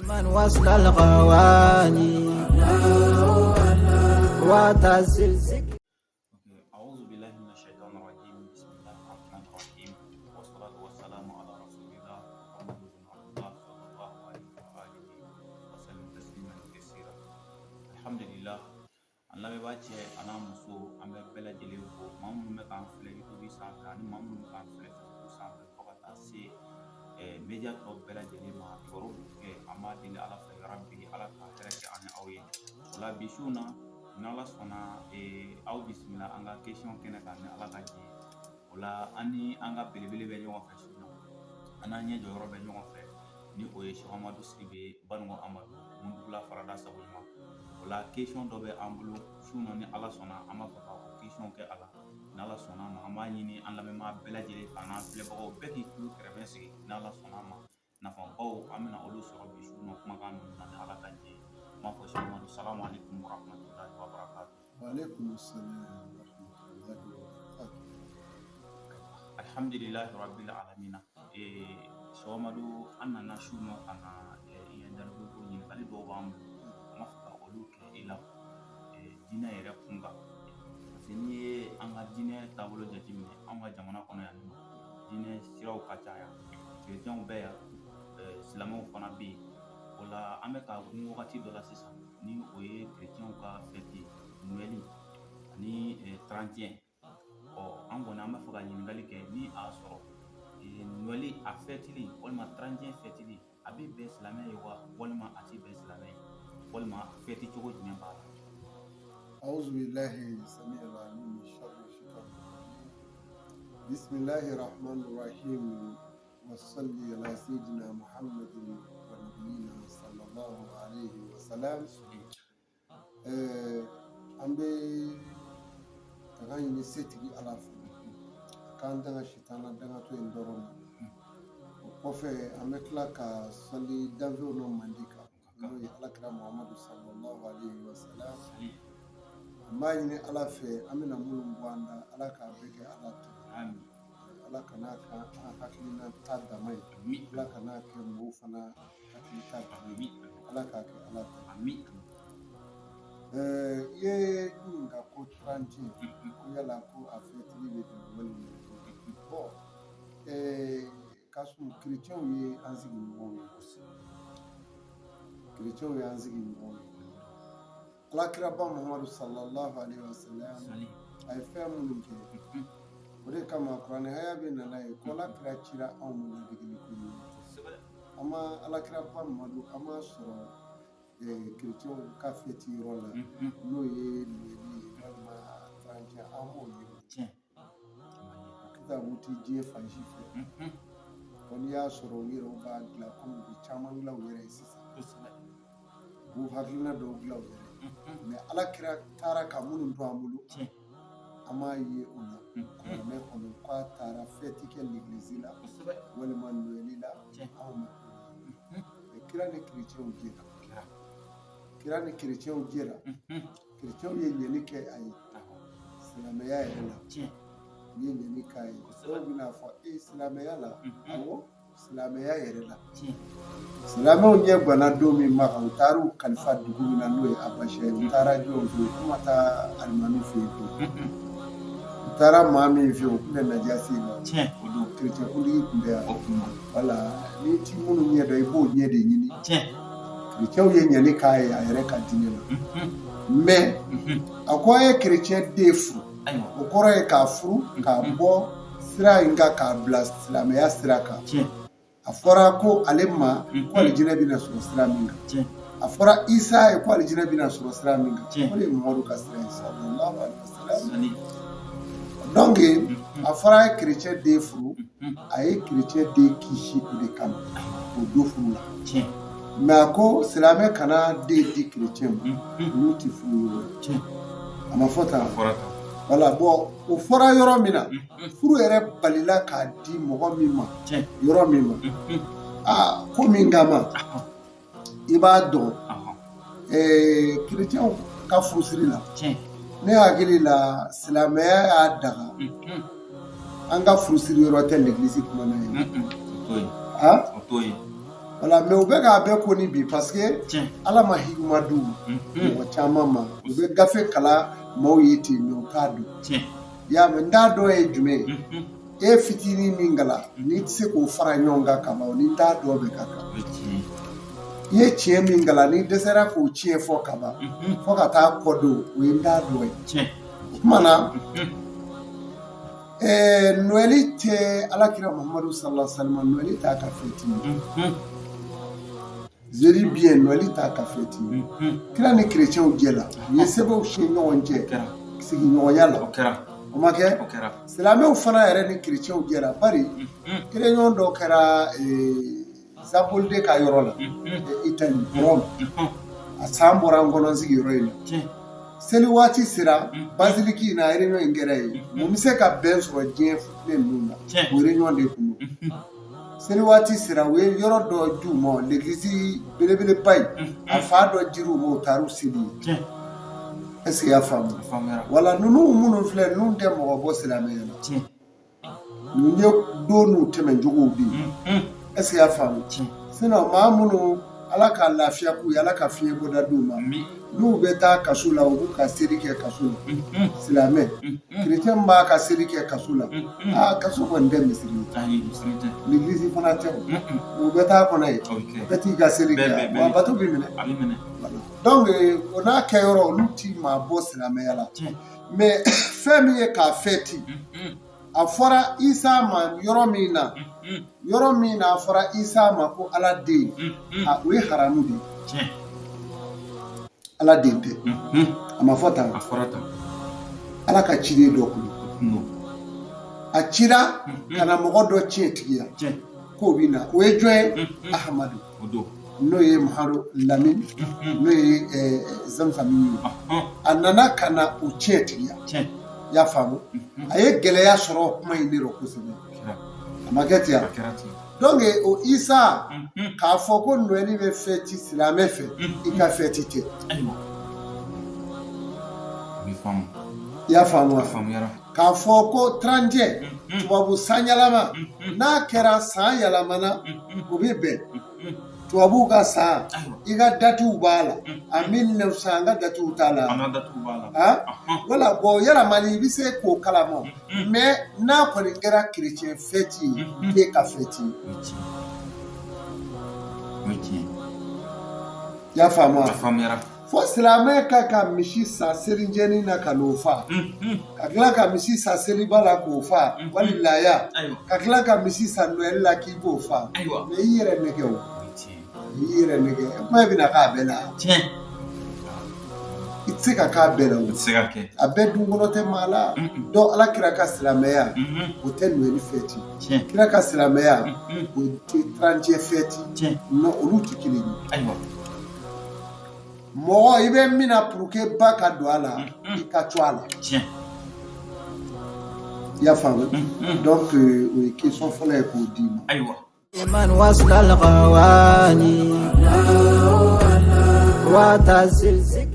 من وصل الغواني وتزلزل. أعوذ بالله من الشيطان الرجيم. بسم الله الرحمن الرحيم، والصلاة والسلام على رسول الله محمد بن عبد الله صلى الله عليه وآله وسلم تسليما كثيرا. الحمد لله. Allah bɛ b'a cɛ a n'a muso an bɛ bɛɛ lajɛlen fo maa minnu bɛ k'an filɛ YouTube sanfɛ ani maa minnu bɛ k'an filɛ Facebook sanfɛ fo ka taa se media tɔ bɛɛ lajɛlen ma kibaru bɛ kɛ an b'a deli Ala fɛ yarabi Ala ka hɛrɛ kɛ an ni aw ye. O la bi su in na ni Ala sɔnna aw bisimila an ka question kɛnɛ kan ni Ala ka jɛ ye. O la an ni an ka belebele bɛ ɲɔgɔn fɛ su in na an n'an ɲɛ jɔyɔrɔ bɛ ɲɔgɔn fɛ ni o ye Cheikh Amadu Sidibe Banugo Amadu Mundugula Farada Sabolima. O la question dɔ bɛ an bolo su in na ni Ala sɔnna an b'a fɛ ka o question kɛ a la ni Ala sɔnna ma an b'a ɲini an lamɛnbaga bɛɛ lajɛlen fɛ n'an filɛbagaw bɛɛ k'i tulo kɛrɛfɛ sigi ni Ala sɔnna ma nafabaw an bɛna olu sɔrɔ bi su in na kumakan ninnu na ni Ala ka jɛ ye. N b'a fɔ Cheikh Amadu salamu alaikum wa rahmatulahi wa barakatuh. Wa alaikum assalam wa rahmatullahi wa barakatuh. Alhamdulillahi rabbil alamina. Cheikh Amadu an nana su in na ka na ɲininkali dɔw b'an bolo an b'a fɛ ka olu kɛ i la diinɛ yɛrɛ kun kan parce que n'i ye an ka diinɛ taabolo jateminɛ an ka jamana kɔnɔ yan nɔ diinɛ siraw ka ca yan kerecɛnw bɛ yan silamɛw fana bɛ yen. O la an bɛ ka gun wagati dɔ la sisan ni o ye kerecɛnw ka fɛti Noël ani 31. An kɔni an b'a fɛ ka ɲininkali kɛ ni a sɔrɔ Noël a fɛtili walima 31 fɛtili a bɛ bɛn silamɛ ye wa walima a tɛ bɛn silamɛ ye walima fɛti cogo jumɛn b'a la. أعوذ بالله السميع العليم من شر الشيطان الرجيم. بسم الله الرحمن الرحيم وصلي على سيدنا محمد ونبينا صلى الله عليه وسلم. an bɛ taga ɲini setigi Ala fɛ k'an danga sitana dangatɔ in dɔrɔn ma. O kɔfɛ an bɛ tila ka sɔli danfɛnw n'o mandi kan n'o ye Alakira Muhamadu sallallahu alaihi wa sallam. An b'a ɲini Ala fɛ an bɛna minnu bɔ an da Ala k'a bɛɛ kɛ Ala ta ye. Ala kana kɛ an hakilina ta dama ye. Ala kana kɛ mɔgɔw fana hakili ta dama ye. Ala k'a kɛ Ala ta ye. I ye ɲininka ko 30 ko yala ko a fɛtili bɛ don walima bon k'a sɔrɔ kerecɛnw ye an sigi mɔgɔw ye kosɛbɛ. Kerecɛnw ye an sigi mɔgɔw ye. Alakiraba Muhamadu sallallahu alaihi wa sallam a ye fɛn minnu kɛ o de kama kuranɛ haya bɛ nana ye ko Alakira cira anw ma ladegeli ko ɲuman. An ma Alakiraba Muhamadu an ma sɔrɔ kerecɛnw ka fɛti yɔrɔ la n'o ye Noël walima 31 an b'o ye kita wuti diɲɛ fan si fɛ. N'i y'a sɔrɔ u yɛrɛw b'a dilan komi u bɛ caman dilan u yɛrɛ ye sisan u b'u hakilina dɔw dilan u yɛrɛ ye mais Alakira taara ka minnu to an bolo an m'a ye o la kuranɛ kɔnɔ k'a taara fɛti kɛ l'église la walima Noël la anw ma kira ni kerecɛnw jɛra. Kira ni kerecɛnw jɛra kerecɛnw ye ɲɛni kɛ a ye silamɛya yɛrɛ la u ye ɲɛni k'a ye dɔw bɛna fɔ silamɛya la awɔ silamɛya yɛrɛ la silamɛw ɲɛ ganna don min ma kan u taara u kalifa dugu min na n'o ye Abasɛ u taara jɔnw fɛ yen u ma taa alimami fɛ yen u taara maa min fɛ yen u tun bɛ najasi la o don kerecɛnkuntigi tun bɛ yan wala n'i ti minnu ɲɛ dɔn i b'o ɲɛ de ɲini. Kerecɛnw ye ɲɛni k'a ye a yɛrɛ ka diinɛ la mais a ko a ye kerecɛn den furu o kɔrɔ ye k'a furu k'a bɔ sira in kan k'a bila silamɛya sira kan. A fɔra ko ale ma ko alijinɛ bɛna sɔrɔ sira min kan a fɔra Isa ye ko alijinɛ bɛna sɔrɔ sira min kan o de ye Mamadu ka sira ye sallallahu alaihi wa sallam. Donc a fɔra a ye kerecɛn den furu a ye kerecɛn den kisi o de kama o don furu la mais a ko silamɛ kana den di kerecɛn ma olu tɛ furu yɔrɔ a ma fɔ tan wala bon o fɔra yɔrɔ min na furu yɛrɛ balila k'a di mɔgɔ min ma yɔrɔ min ma ko min kama i b'a dɔn kerecɛnw ka furusiri la ne hakili la silamɛya y'a daga an ka furusiri yɔrɔ tɛ l'église kɔnɔna ye Voilà, mais au bega be ko ni bi parce que ala ma hikma du mo chama ma o be gafe kala mo yiti no kadu ya me ndado e jume e fitini mingala ni tse ko fara nyonga kama ni ndado be kaka ye chie mingala ni desera ko chie fo kaba fo kata kodo we ndado e mana Noël te alakira Muhammadu sallallahu alaihi wasallam Noël ta ka feti Zeri bien Noël ta ka feti kira ni chrétien o gela ye sebo shinyo onje sigi nyoyala o make selame o fana yere ni chrétien o gela bari kire nyon do kara zabolde ka yorola Italy Rome asambora ngono sigi yorola seli wati sira basiliki na réunion ingere mo mise ka ben so dien le nuna o réunion de kuno seli wati sira we yoro do du mo l'église belebele pay afa do jiru mo taru sili est-ce qu'il y a femme wala nunu munu fle nun de mo bo sila me na nu nye do nu teme jogo bi est-ce qu'il y a femme sinon ma munu ala ka lafiya ku ala ka fiye boda duma nous beta kasula ou ka serike kasula silame chrétien ba ka serike kasula kasu ko ndem misiri l'église fonate ou beta koné beti ka serike wa batu bi mene donc on a kayoro luti ma boss la mela mais famille ka feti afora isa ma yoromina afora isa ma ko ala de we haramu de ala dente amafota ala ka chire do ko a chira kana mo do chetiya ko bina we joy ahmadu no ye maharo lamin no ye zamzami anana kana o chetiya ya famu aye geleya soro kuma indiro ko sebe amaketia donc o isa ka foko Noël be feti silame fe ika feti te ya famu ka foko tranje tubabu sanyalama na kera sanyalamana ubibe tubabu ka sa iga datu bala amin ne sanga datu tala wala bo yara mali bise ko kalamo mais na ko ngera chrétien feti ke ka feti ya fama fo silame ka mishi sa serinjeni na kalofa kakla ka mishi sa seribala ko fa walilaya kakla ka mishi sa Noël la ki ko fa me yere negewo yere nege ma bina ka bela itsika ka bela itsika ke abedu ngonote mala do ala kira ka silameya hotel Noël feti kira ka silameya o 30 feti no oluti kilini mo ibe mina pruke baka do ala ikatwala ya famu donc qui sont fondés pour dire aywa من وصل الغواني وتزلزل